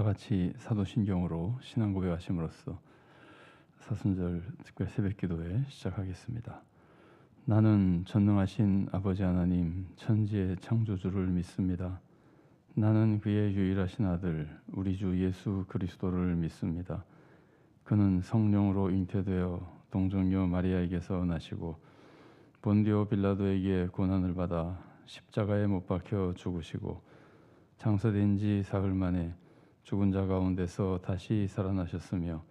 다 같이 사도신경으로 신앙 고백하심으로써 사순절 특별 새벽기도회 시작하겠습니다. 나는 전능하신 아버지 하나님 천지의 창조주를 믿습니다. 나는 그의 유일하신 아들 우리 주 예수 그리스도를 믿습니다. 그는 성령으로 잉태되어 동정녀 마리아에게서 나시고 본디오 빌라도에게 고난을 받아 십자가에 못 박혀 죽으시고 장사된 지 사흘 만에 죽은 자 가운데서 다시 살아나셨으며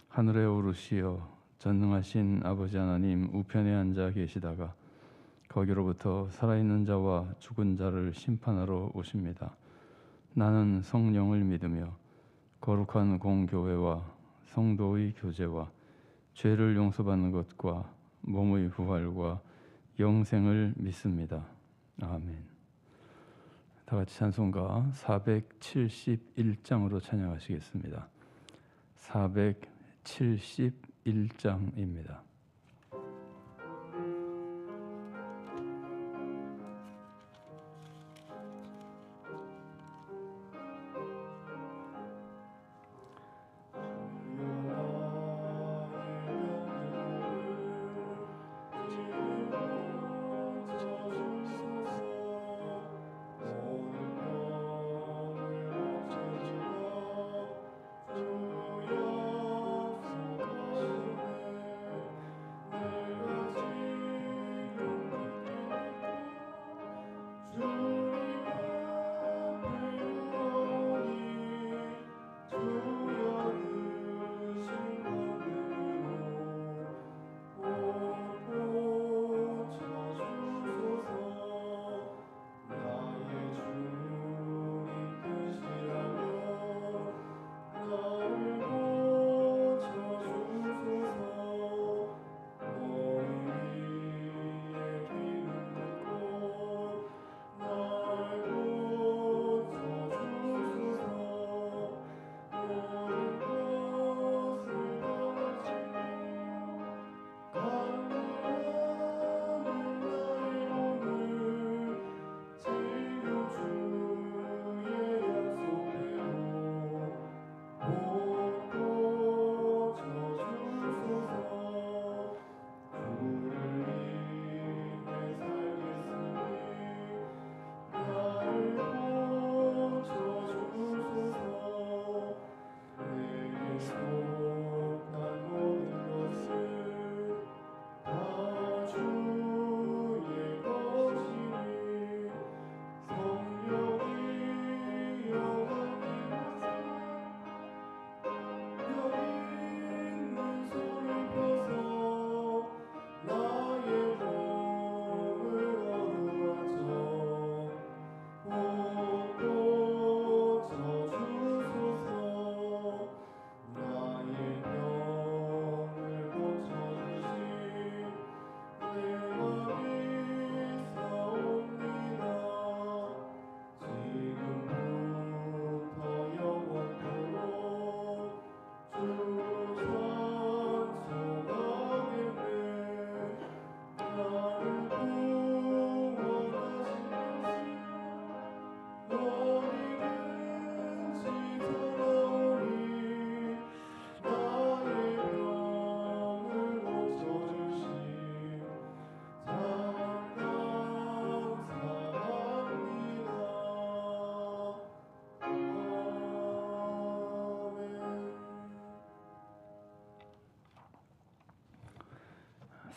하늘에 오르시어 전능하신 아버지 하나님 우편에 앉아 계시다가 거기로부터 살아있는 자와 죽은 자를 심판하러 오십니다. 나는 성령을 믿으며 거룩한 공교회와 성도의 교제와 죄를 용서받는 것과 몸의 부활과 영생을 믿습니다. 아멘. 다 같이 찬송가 471장으로 찬양하시겠습니다. 471장입니다.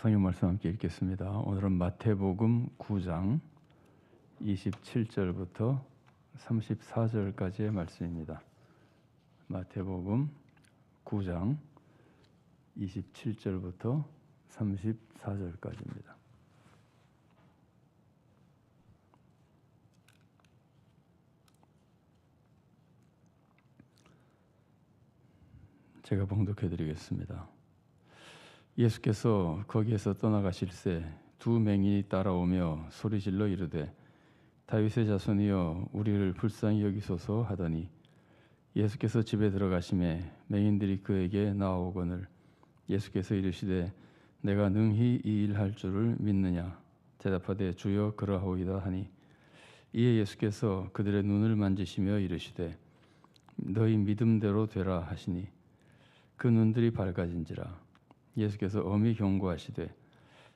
성경 말씀 함께 읽겠습니다. 오늘은 마태복음 9장 27절부터 34절까지의 말씀입니다. 마태복음 9장 27절부터 34절까지입니다. 제가 봉독해 드리겠습니다. 예수께서 거기에서 떠나가실새 두 맹인이 따라오며 소리질러 이르되 다윗의 자손이여 우리를 불쌍히 여기소서 하더니 예수께서 집에 들어가심에 맹인들이 그에게 나아오거늘 예수께서 이르시되 내가 능히 이 일 할 줄을 믿느냐 대답하되 주여 그러하오이다 하니 이에 예수께서 그들의 눈을 만지시며 이르시되 너희 믿음대로 되라 하시니 그 눈들이 밝아진지라. 예수께서 엄히 경고하시되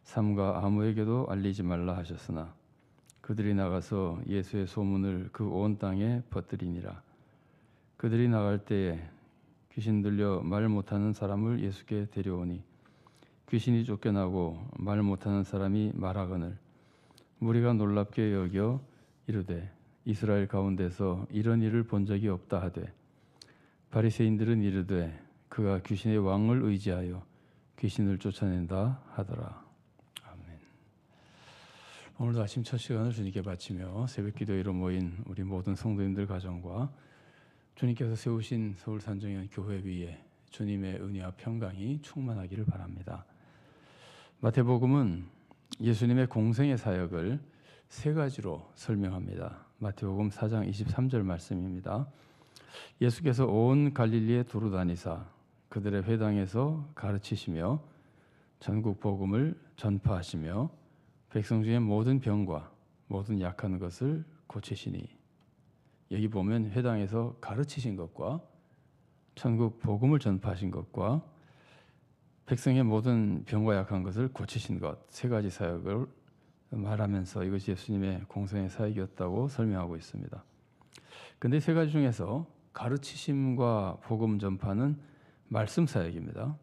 삼가 아무에게도 알리지 말라 하셨으나 그들이 나가서 예수의 소문을 그 온 땅에 퍼뜨리니라. 그들이 나갈 때에 귀신 들려 말 못하는 사람을 예수께 데려오니 귀신이 쫓겨나고 말 못하는 사람이 말하거늘 무리가 놀랍게 여겨 이르되 이스라엘 가운데서 이런 일을 본 적이 없다 하되 바리새인들은 이르되 그가 귀신의 왕을 의지하여 귀신을 쫓아낸다 하더라. 아멘. 오늘도 아침 첫 시간을 주님께 바치며 새벽기도회로 모인 우리 모든 성도님들 가정과 주님께서 세우신 서울산정연 교회 위에 주님의 은혜와 평강이 충만하기를 바랍니다. 마태복음은 예수님의 공생의 사역을 세 가지로 설명합니다. 마태복음 4장 23절 말씀입니다. 예수께서 온 갈릴리에 두루 다니사 그들의 회당에서 가르치시며 전국 복음을 전파하시며 백성 중에 모든 병과 모든 약한 것을 고치시니. 여기 보면 회당에서 가르치신 것과 전국 복음을 전파하신 것과 백성의 모든 병과 약한 것을 고치신 것, 세 가지 사역을 말하면서 이것이 예수님의 공생의 사역이었다고 설명하고 있습니다. 그런데 세 가지 중에서 가르치심과 복음 전파는 말씀 사역입니다.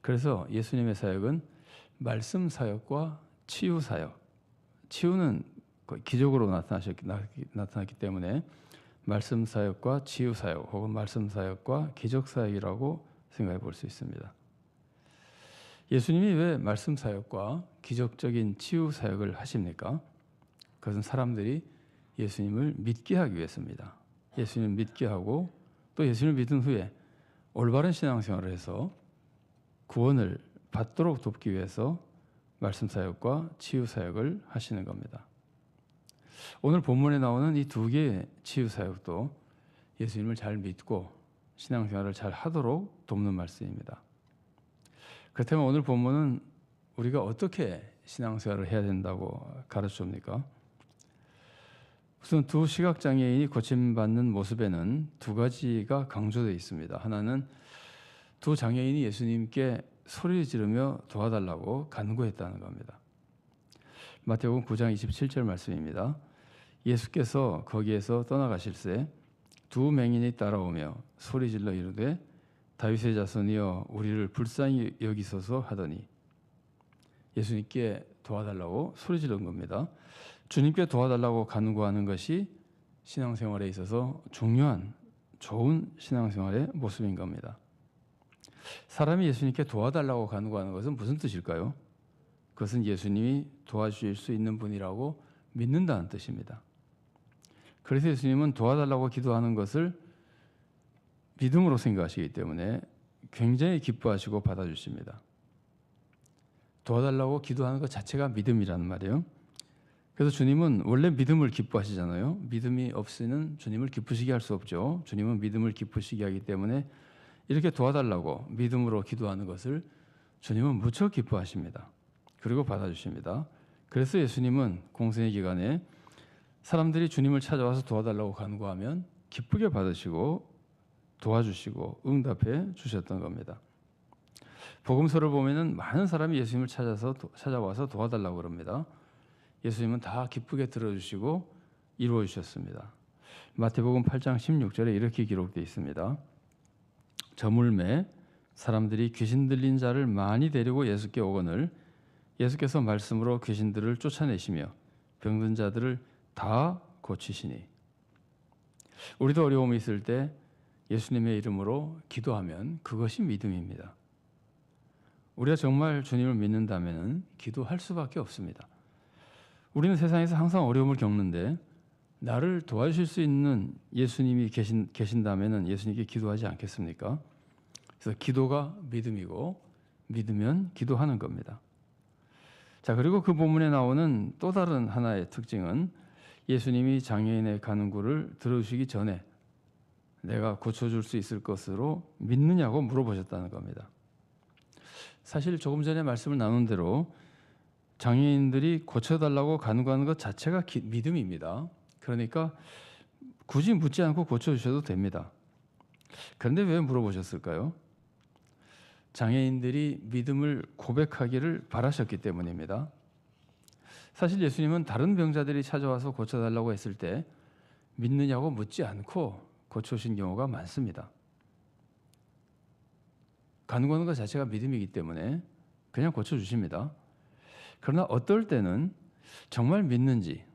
그래서 예수님의 사역은 말씀 사역과 치유 사역, 치유는 기적으로 나타났기 때문에 말씀 사역과 치유 사역 혹은 말씀 사역과 기적 사역이라고 생각해 볼 수 있습니다. 예수님이 왜 말씀 사역과 기적적인 치유 사역을 하십니까? 그것은 사람들이 예수님을 믿게 하기 위해서입니다. 예수님을 믿게 하고 또 예수님을 믿은 후에 올바른 신앙생활을 해서 구원을 받도록 돕기 위해서 말씀 사역과 치유 사역을 하시는 겁니다. 오늘 본문에 나오는 이 두 개의 치유 사역도 예수님을 잘 믿고 신앙생활을 잘 하도록 돕는 말씀입니다. 그렇다면 오늘 본문은 우리가 어떻게 신앙생활을 해야 된다고 가르쳐줍니까? 우선 두 시각장애인이 고침받는 모습에는 두 가지가 강조되어 있습니다. 하나는 두 장애인이 예수님께 소리 지르며 도와달라고 간구했다는 겁니다. 마태복음 9장 27절 말씀입니다. 예수께서 거기에서 떠나가실새 두 맹인이 따라오며 소리질러 이르되 다윗의 자손이여 우리를 불쌍히 여기소서 하더니 예수님께 도와달라고 소리지른 겁니다. 주님께 도와달라고 간구하는 것이 신앙생활에 있어서 중요한 좋은 신앙생활의 모습인 겁니다. 사람이 예수님께 도와달라고 간구하는 것은 무슨 뜻일까요? 그것은 예수님이 도와주실 수 있는 분이라고 믿는다는 뜻입니다. 그래서 예수님은 도와달라고 기도하는 것을 믿음으로 생각하시기 때문에 굉장히 기뻐하시고 받아주십니다. 도와달라고 기도하는 것 자체가 믿음이라는 말이에요. 그래서 주님은 원래 믿음을 기뻐하시잖아요. 믿음이 없이는 주님을 기쁘시게 할 수 없죠. 주님은 믿음을 기쁘시게 하기 때문에 이렇게 도와달라고 믿음으로 기도하는 것을 주님은 무척 기뻐하십니다. 그리고 받아주십니다. 그래서 예수님은 공생의 기간에 사람들이 주님을 찾아와서 도와달라고 간구하면 기쁘게 받으시고 도와주시고 응답해 주셨던 겁니다. 복음서를 보면은 많은 사람이 예수님을 찾아와서 도와달라고 그럽니다. 예수님은 다 기쁘게 들어주시고 이루어 주셨습니다. 마태복음 8장 16절에 이렇게 기록되어 있습니다. 저물매 사람들이 귀신 들린 자를 많이 데리고 예수께 오거늘 예수께서 말씀으로 귀신들을 쫓아내시며 병든 자들을 다 고치시니. 우리도 어려움이 있을 때 예수님의 이름으로 기도하면 그것이 믿음입니다. 우리가 정말 주님을 믿는다면 기도할 수밖에 없습니다. 우리는 세상에서 항상 어려움을 겪는데 나를 도와주실 수 있는 예수님이 계신다면 예수님께 기도하지 않겠습니까? 그래서 기도가 믿음이고 믿으면 기도하는 겁니다. 자, 그리고 그 본문에 나오는 또 다른 하나의 특징은 예수님이 장애인의 간구를 들어주시기 전에 내가 고쳐줄 수 있을 것으로 믿느냐고 물어보셨다는 겁니다. 사실 조금 전에 말씀을 나눈 대로 장애인들이 고쳐달라고 간구하는 것 자체가 믿음입니다. 그러니까 굳이 묻지 않고 고쳐주셔도 됩니다. 그런데 왜 물어보셨을까요? 장애인들이 믿음을 고백하기를 바라셨기 때문입니다. 사실 예수님은 다른 병자들이 찾아와서 고쳐달라고 했을 때 믿느냐고 묻지 않고 고쳐주신 경우가 많습니다. 간구하는 것 자체가 믿음이기 때문에 그냥 고쳐주십니다. 그러나 어떨 때는 정말 믿는지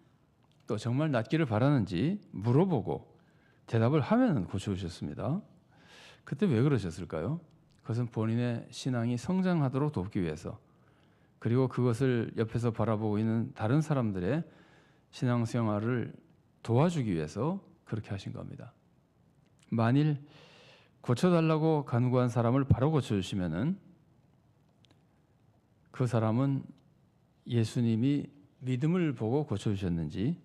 또 정말 낫기를 바라는지 물어보고 대답을 하면 고쳐주셨습니다. 그때 왜 그러셨을까요? 그것은 본인의 신앙이 성장하도록 돕기 위해서, 그리고 그것을 옆에서 바라보고 있는 다른 사람들의 신앙생활을 도와주기 위해서 그렇게 하신 겁니다. 만일 고쳐달라고 간구한 사람을 바로 고쳐주시면은 그 사람은 예수님이 믿음을 보고 고쳐주셨는지,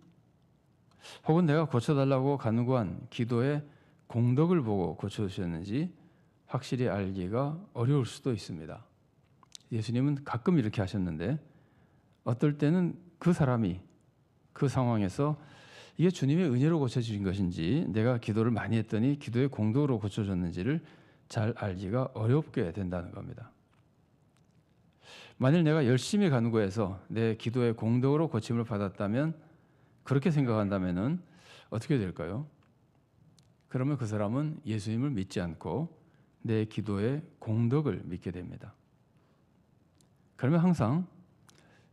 혹은 내가 고쳐달라고 간구한 기도의 공덕을 보고 고쳐주셨는지 확실히 알기가 어려울 수도 있습니다. 예수님은 가끔 이렇게 하셨는데 어떨 때는 그 사람이 그 상황에서 이게 주님의 은혜로 고쳐주신 것인지 내가 기도를 많이 했더니 기도의 공덕으로 고쳐줬는지를 잘 알기가 어렵게 된다는 겁니다. 만일 내가 열심히 간구해서 내 기도의 공덕으로 고침을 받았다면, 그렇게 생각한다면 어떻게 될까요? 그러면 그 사람은 예수님을 믿지 않고 내 기도의 공덕을 믿게 됩니다. 그러면 항상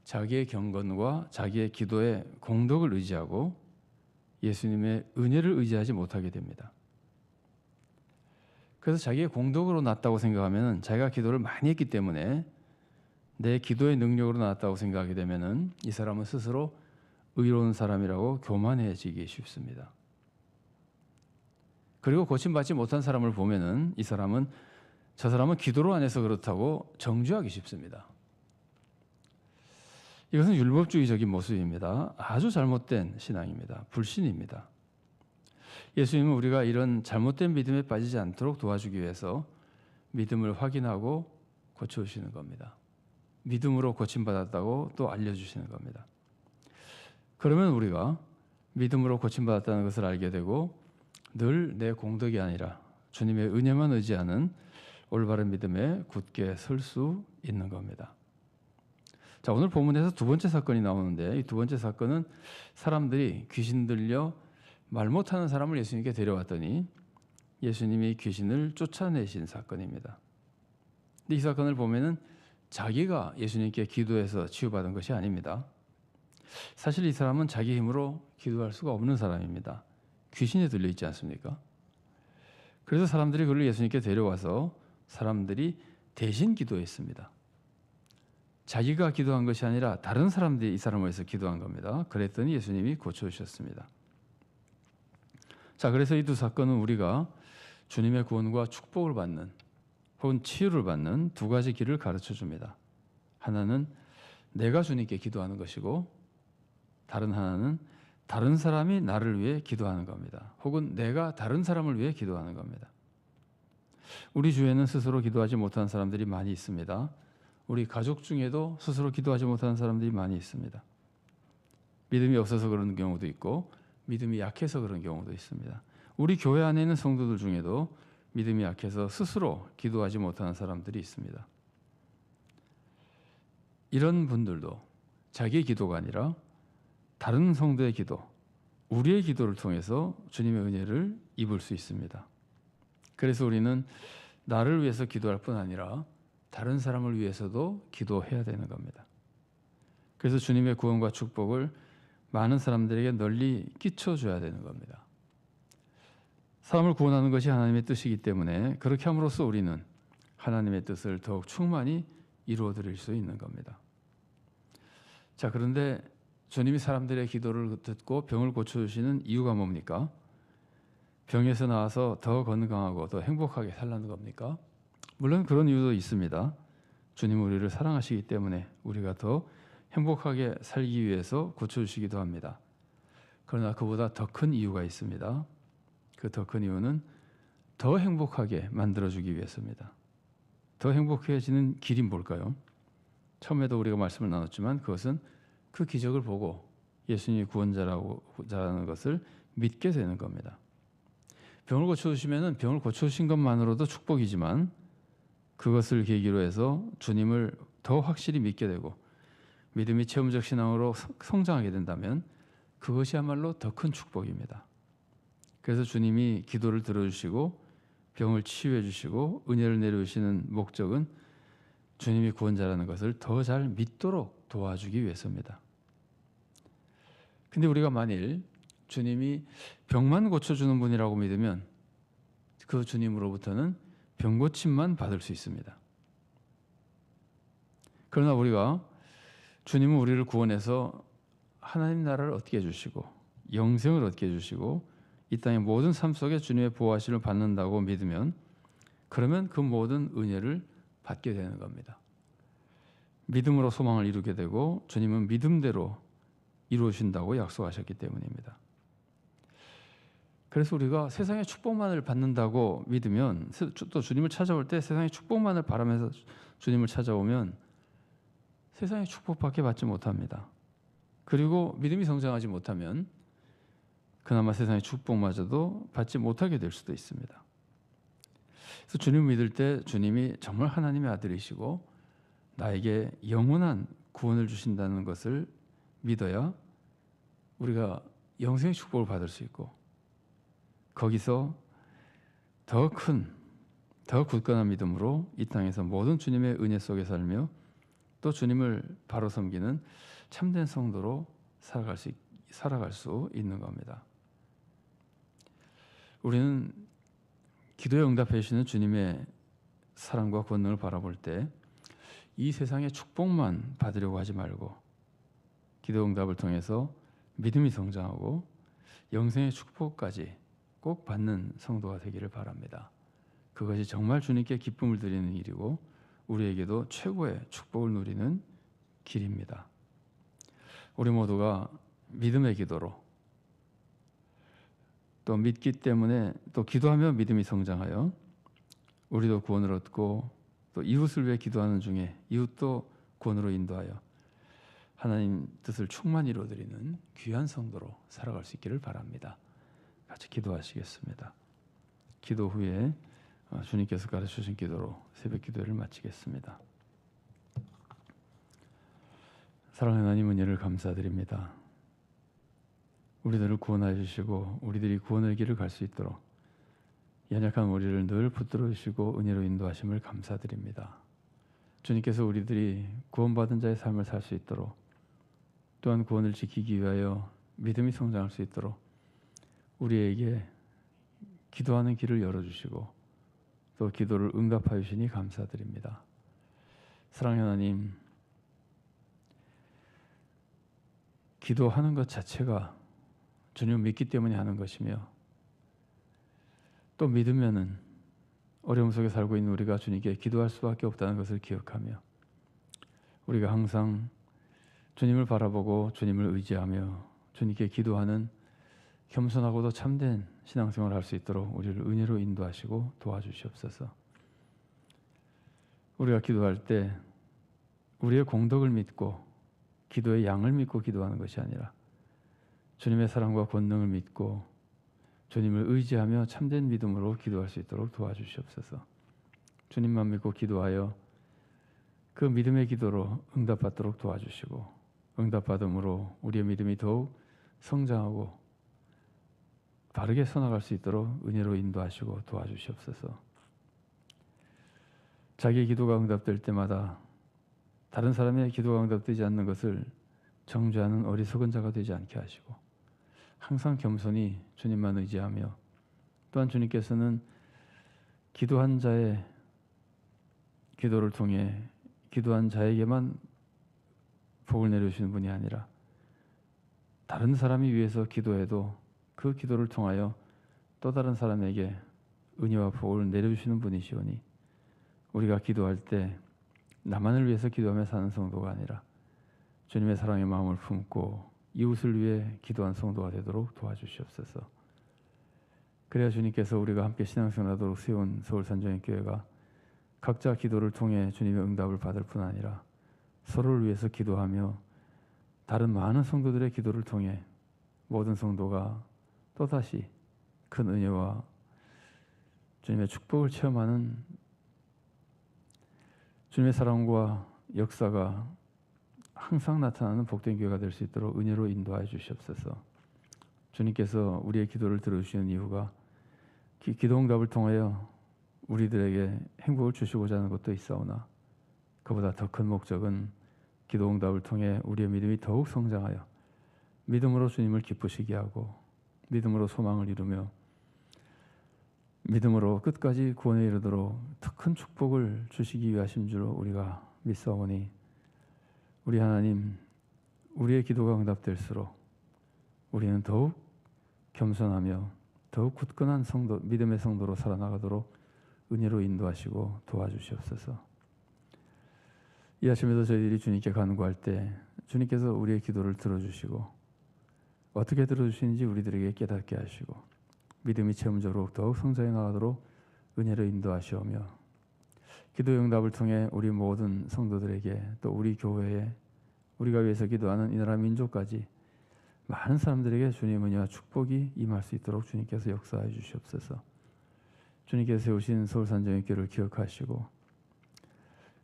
자기의 경건과 자기의 기도의 공덕을 의지하고 예수님의 은혜를 의지하지 못하게 됩니다. 그래서 자기의 공덕으로 낫다고 생각하면, 자기가 기도를 많이 했기 때문에 내 기도의 능력으로 나왔다고 생각하게 되면 이 사람은 스스로 의로운 사람이라고 교만해지기 쉽습니다. 그리고 고침받지 못한 사람을 보면은 저 사람은 기도로 안 해서 그렇다고 정죄하기 쉽습니다. 이것은 율법주의적인 모습입니다. 아주 잘못된 신앙입니다. 불신입니다. 예수님은 우리가 이런 잘못된 믿음에 빠지지 않도록 도와주기 위해서 믿음을 확인하고 고쳐주시는 겁니다. 믿음으로 고침받았다고 또 알려주시는 겁니다. 그러면 우리가 믿음으로 고침받았다는 것을 알게 되고 늘 내 공덕이 아니라 주님의 은혜만 의지하는 올바른 믿음에 굳게 설 수 있는 겁니다. 자, 오늘 본문에서 두 번째 사건이 나오는데, 이 두 번째 사건은 사람들이 귀신 들려 말 못하는 사람을 예수님께 데려왔더니 예수님이 귀신을 쫓아내신 사건입니다. 근데 이 사건을 보면은 자기가 예수님께 기도해서 치유받은 것이 아닙니다. 사실 이 사람은 자기 힘으로 기도할 수가 없는 사람입니다. 귀신에 들려 있지 않습니까? 그래서 사람들이 그를 예수님께 데려와서 사람들이 대신 기도했습니다. 자기가 기도한 것이 아니라 다른 사람들이 이 사람을 위해서 기도한 겁니다. 그랬더니 예수님이 고쳐주셨습니다. 자, 그래서 이 두 사건은 우리가 주님의 구원과 축복을 받는 혹은 치유를 받는 두 가지 길을 가르쳐 줍니다. 하나는 내가 주님께 기도하는 것이고, 다른 하나는 다른 사람이 나를 위해 기도하는 겁니다. 혹은 내가 다른 사람을 위해 기도하는 겁니다. 우리 주위에는 스스로 기도하지 못하는 사람들이 많이 있습니다. 우리 가족 중에도 스스로 기도하지 못하는 사람들이 많이 있습니다. 믿음이 없어서 그런 경우도 있고 믿음이 약해서 그런 경우도 있습니다. 우리 교회 안에 있는 성도들 중에도 믿음이 약해서 스스로 기도하지 못하는 사람들이 있습니다. 이런 분들도 자기의 기도가 아니라 다른 성도의 기도, 우리의 기도를 통해서 주님의 은혜를 입을 수 있습니다. 그래서 우리는 나를 위해서 기도할 뿐 아니라 다른 사람을 위해서도 기도해야 되는 겁니다. 그래서 주님의 구원과 축복을 많은 사람들에게 널리 끼쳐줘야 되는 겁니다. 사람을 구원하는 것이 하나님의 뜻이기 때문에 그렇게 함으로써 우리는 하나님의 뜻을 더욱 충만히 이루어 드릴 수 있는 겁니다. 자, 그런데 주님이 사람들의 기도를 듣고 병을 고쳐주시는 이유가 뭡니까? 병에서 나와서 더 건강하고 더 행복하게 살라는 겁니까? 물론 그런 이유도 있습니다. 주님은 우리를 사랑하시기 때문에 우리가 더 행복하게 살기 위해서 고쳐주시기도 합니다. 그러나 그보다 더 큰 이유가 있습니다. 그 더 큰 이유는 더 행복하게 만들어주기 위해서입니다. 더 행복해지는 길이 뭘까요? 처음에도 우리가 말씀을 나눴지만 그것은 그 기적을 보고 예수님이 구원자라는 것을 믿게 되는 겁니다. 병을 고쳐주시면 병을 고쳐주신 것만으로도 축복이지만 그것을 계기로 해서 주님을 더 확실히 믿게 되고 믿음이 체험적 신앙으로 성장하게 된다면 그것이야말로 더 큰 축복입니다. 그래서 주님이 기도를 들어주시고 병을 치유해 주시고 은혜를 내려주시는 목적은 주님이 구원자라는 것을 더 잘 믿도록 도와주기 위해서입니다. 근데 우리가 만일 주님이 병만 고쳐주는 분이라고 믿으면 그 주님으로부터는 병고침만 받을 수 있습니다. 그러나 우리가 주님은 우리를 구원해서 하나님 나라를 얻게 해주시고 영생을 얻게 해주시고 이 땅의 모든 삶 속에 주님의 보호하심을 받는다고 믿으면 그러면 그 모든 은혜를 받게 되는 겁니다. 믿음으로 소망을 이루게 되고 주님은 믿음대로 이루어진다고 약속하셨기 때문입니다. 그래서 우리가 세상의 축복만을 받는다고 믿으면 또 주님을 찾아올 때 세상의 축복만을 바라면서 주님을 찾아오면 세상의 축복밖에 받지 못합니다. 그리고 믿음이 성장하지 못하면 그나마 세상의 축복마저도 받지 못하게 될 수도 있습니다. 그래서 주님을 믿을 때 주님이 정말 하나님의 아들이시고 나에게 영원한 구원을 주신다는 것을 믿어야 우리가 영생의 축복을 받을 수 있고 거기서 더 큰, 더 굳건한 믿음으로 이 땅에서 모든 주님의 은혜 속에 살며 또 주님을 바로 섬기는 참된 성도로 살아갈 수 있는 겁니다. 우리는 기도에 응답해 주시는 주님의 사랑과 권능을 바라볼 때 이 세상의 축복만 받으려고 하지 말고 기도 응답을 통해서 믿음이 성장하고 영생의 축복까지 꼭 받는 성도가 되기를 바랍니다. 그것이 정말 주님께 기쁨을 드리는 일이고 우리에게도 최고의 축복을 누리는 길입니다. 우리 모두가 믿음의 기도로 또 믿기 때문에 또 기도하며 믿음이 성장하여 우리도 구원을 얻고 또 이웃을 위해 기도하는 중에 이웃도 구원으로 인도하여 하나님 뜻을 충만히 이루어드리는 귀한 성도로 살아갈 수 있기를 바랍니다. 같이 기도하시겠습니다. 기도 후에 주님께서 가르쳐주신 기도로 새벽 기도를 마치겠습니다. 사랑하는 하나님 은혜를 감사드립니다. 우리들을 구원하여 주시고 우리들이 구원의 길을 갈 수 있도록 연약한 우리를 늘 붙들어 주시고 은혜로 인도하심을 감사드립니다. 주님께서 우리들이 구원받은 자의 삶을 살 수 있도록 또한 구원을 지키기 위하여 믿음이 성장할 수 있도록 우리에게 기도하는 길을 열어주시고 또 기도를 응답하여 주시니 감사드립니다. 사랑하는 하나님, 기도하는 것 자체가 주님을 믿기 때문에 하는 것이며 또 믿으면은 어려움 속에 살고 있는 우리가 주님께 기도할 수밖에 없다는 것을 기억하며 우리가 항상 주님을 바라보고 주님을 의지하며 주님께 기도하는 겸손하고도 참된 신앙생활을 할 수 있도록 우리를 은혜로 인도하시고 도와주시옵소서. 우리가 기도할 때 우리의 공덕을 믿고 기도의 양을 믿고 기도하는 것이 아니라 주님의 사랑과 권능을 믿고 주님을 의지하며 참된 믿음으로 기도할 수 있도록 도와주시옵소서. 주님만 믿고 기도하여 그 믿음의 기도로 응답받도록 도와주시고 응답받음으로 우리의 믿음이 더욱 성장하고 바르게 서나갈 수 있도록 은혜로 인도하시고 도와주시옵소서. 자기의 기도가 응답될 때마다 다른 사람의 기도가 응답되지 않는 것을 정죄하는 어리석은 자가 되지 않게 하시고 항상 겸손히 주님만 의지하며 또한 주님께서는 기도한 자의 기도를 통해 기도한 자에게만 복을 내려주시는 분이 아니라 다른 사람이 위해서 기도해도 그 기도를 통하여 또 다른 사람에게 은혜와 복을 내려주시는 분이시오니 우리가 기도할 때 나만을 위해서 기도하며 사는 성도가 아니라 주님의 사랑의 마음을 품고 이웃을 위해 기도한 성도가 되도록 도와주시옵소서. 그래야 주님께서 우리가 함께 신앙생활하도록 세운 서울산정인교회가 각자 기도를 통해 주님의 응답을 받을 뿐 아니라 서로를 위해서 기도하며 다른 많은 성도들의 기도를 통해 모든 성도가 또다시 큰 은혜와 주님의 축복을 체험하는 주님의 사랑과 역사가 항상 나타나는 복된 교회가 될 수 있도록 은혜로 인도하여 주시옵소서. 주님께서 우리의 기도를 들어주시는 이유가 기도 응답을 통하여 우리들에게 행복을 주시고자 하는 것도 있사오나 그보다 더 큰 목적은 기도 응답을 통해 우리의 믿음이 더욱 성장하여 믿음으로 주님을 기쁘시게 하고 믿음으로 소망을 이루며 믿음으로 끝까지 구원에 이르도록 더 큰 축복을 주시기 위하신 줄 우리가 믿사오니 우리 하나님, 우리의 기도가 응답될수록 우리는 더욱 겸손하며 더욱 굳건한 성도, 믿음의 성도로 살아나가도록 은혜로 인도하시고 도와주시옵소서. 이 아침에도 저희들이 주님께 간구할 때 주님께서 우리의 기도를 들어주시고 어떻게 들어주시는지 우리들에게 깨닫게 하시고 믿음이 체험적으로 더욱 성장해 나가도록 은혜로 인도하시오며 기도의 응답을 통해 우리 모든 성도들에게 또 우리 교회에 우리가 위해서 기도하는 이 나라 민족까지 많은 사람들에게 주님의 은혜와 축복이 임할 수 있도록 주님께서 역사해 주시옵소서. 주님께서 세우신 서울산정의교회를 기억하시고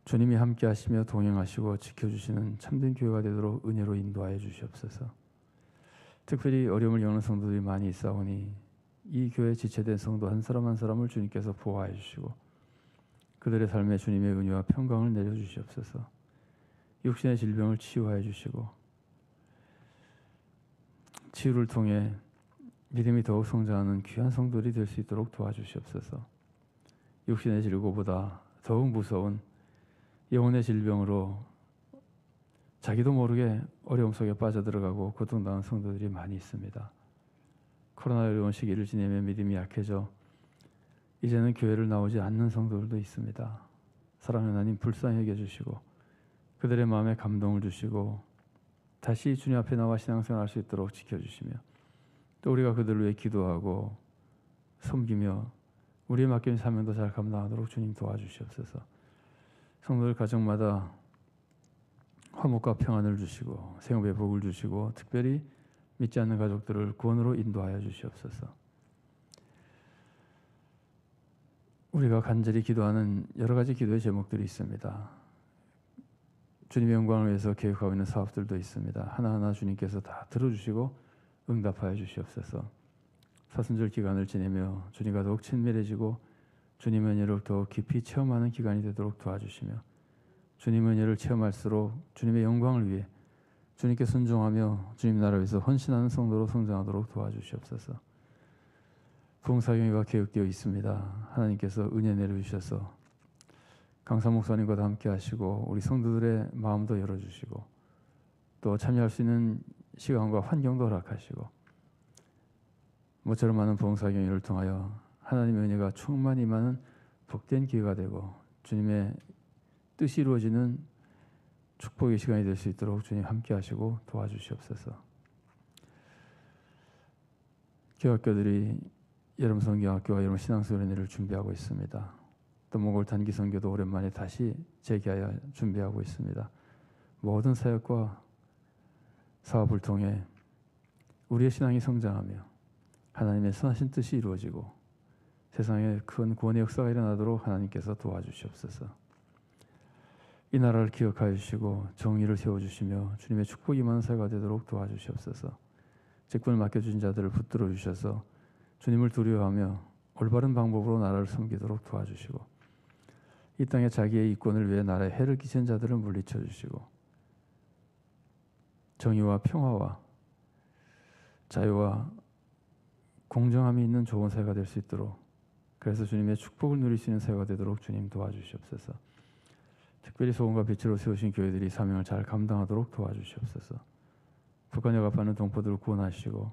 주님이 함께 하시며 동행하시고 지켜주시는 참된 교회가 되도록 은혜로 인도하여 주시옵소서. 특별히 어려움을 겪는 성도들이 많이 있사오니 이 교회에 지체된 성도 한 사람 한 사람을 주님께서 보호하여 주시고 그들의 삶에 주님의 은혜와 평강을 내려주시옵소서. 육신의 질병을 치유하여 주시고 치유를 통해 믿음이 더욱 성장하는 귀한 성도들이 될 수 있도록 도와주시옵소서. 육신의 질고보다 더욱 무서운 영혼의 질병으로 자기도 모르게 어려움 속에 빠져들어가고 고통당한 성도들이 많이 있습니다. 코로나 어려운 시기를 지내며 믿음이 약해져 이제는 교회를 나오지 않는 성도들도 있습니다. 사랑하는 하나님, 불쌍히 여겨주시고 그들의 마음에 감동을 주시고 다시 주님 앞에 나와 신앙생활할 수 있도록 지켜주시며 또 우리가 그들을 위해 기도하고 섬기며 우리의 맡겨진 사명도 잘 감당하도록 주님 도와주시옵소서. 성도들 가정마다 화목과 평안을 주시고 생업의 복을 주시고 특별히 믿지 않는 가족들을 구원으로 인도하여 주시옵소서. 우리가 간절히 기도하는 여러 가지 기도의 제목들이 있습니다. 주님의 영광을 위해서 계획하고 있는 사업들도 있습니다. 하나하나 주님께서 다 들어주시고 응답하여 주시옵소서. 사순절 기간을 지내며 주님과 더욱 친밀해지고 주님의 은혜를 더욱 깊이 체험하는 기간이 되도록 도와주시며 주님의 은혜를 체험할수록 주님의 영광을 위해 주님께 순종하며 주님 나라 위해서 헌신하는 성도로 성장하도록 도와주시옵소서. 부흥사경회가 계획되어 있습니다. 하나님께서 은혜 내려주셔서 강사 목사님과 함께 하시고 우리 성도들의 마음도 열어주시고 또 참여할 수 있는 시간과 환경도 허락하시고 모처럼 많은 부흥사경회를 통하여 하나님의 은혜가 충만히 임하는 복된 기회가 되고 주님의 뜻이 이루어지는 축복의 시간이 될 수 있도록 주님 함께 하시고 도와주시옵소서. 교학교들이 여름 성경학교와 여름 신앙수련회를 준비하고 있습니다. 또 몽골 단기 선교도 오랜만에 다시 재개하여 준비하고 있습니다. 모든 사역과 사업을 통해 우리의 신앙이 성장하며 하나님의 선하신 뜻이 이루어지고 세상에 큰 구원의 역사가 일어나도록 하나님께서 도와주시옵소서. 이 나라를 기억하여 주시고 정의를 세워주시며 주님의 축복이 많은 사회가 되도록 도와주시옵소서. 직분을 맡겨주신 자들을 붙들어 주셔서 주님을 두려워하며 올바른 방법으로 나라를 섬기도록 도와주시고 이 땅에 자기의 이권을 위해 나라에 해를 끼친 자들을 물리쳐 주시고 정의와 평화와 자유와 공정함이 있는 좋은 사회가 될 수 있도록 그래서 주님의 축복을 누릴 수 있는 사회가 되도록 주님 도와주시옵소서. 특별히 소금과 빛으로 세우신 교회들이 사명을 잘 감당하도록 도와주시옵소서. 북한 억압하는 동포들을 구원하시고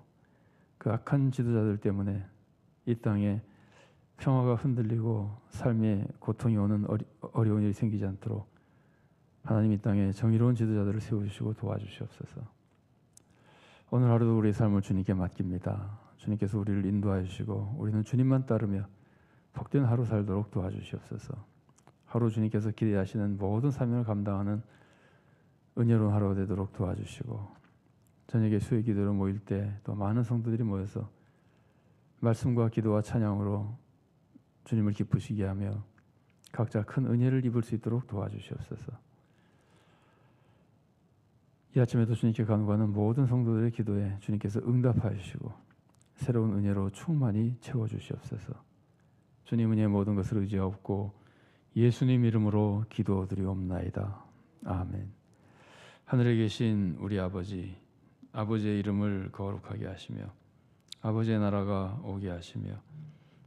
그 악한 지도자들 때문에 이 땅에 평화가 흔들리고 삶에 고통이 오는 어려운 일이 생기지 않도록 하나님 이 땅에 정의로운 지도자들을 세우시고 도와주시옵소서. 오늘 하루도 우리의 삶을 주님께 맡깁니다. 주님께서 우리를 인도하여 주시고 우리는 주님만 따르며 복된 하루 살도록 도와주시옵소서. 하루 주님께서 기대하시는 모든 사명을 감당하는 은혜로운 하루가 되도록 도와주시고 저녁에 수요 기도로 모일 때 또 많은 성도들이 모여서 말씀과 기도와 찬양으로 주님을 기쁘시게 하며 각자 큰 은혜를 입을 수 있도록 도와주시옵소서. 이 아침에도 주님께 간구하는 모든 성도들의 기도에 주님께서 응답하여 주시고 새로운 은혜로 충만히 채워주시옵소서. 주님 은혜의 모든 것을 의지하옵고 예수님 이름으로 기도드리옵나이다. 아멘. 하늘에 계신 우리 아버지, 아버지의 이름을 거룩하게 하시며 아버지의 나라가 오게 하시며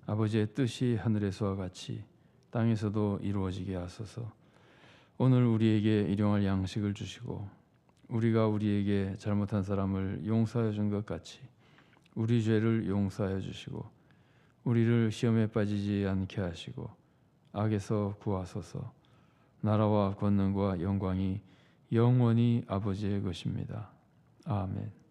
아버지의 뜻이 하늘에서와 같이 땅에서도 이루어지게 하소서. 오늘 우리에게 일용할 양식을 주시고 우리가 우리에게 잘못한 사람을 용서하여 준 것 같이 우리 죄를 용서하여 주시고 우리를 시험에 빠지지 않게 하시고 악에서 구하소서. 나라와 권능과 영광이 영원히 아버지의 것입니다. 아멘.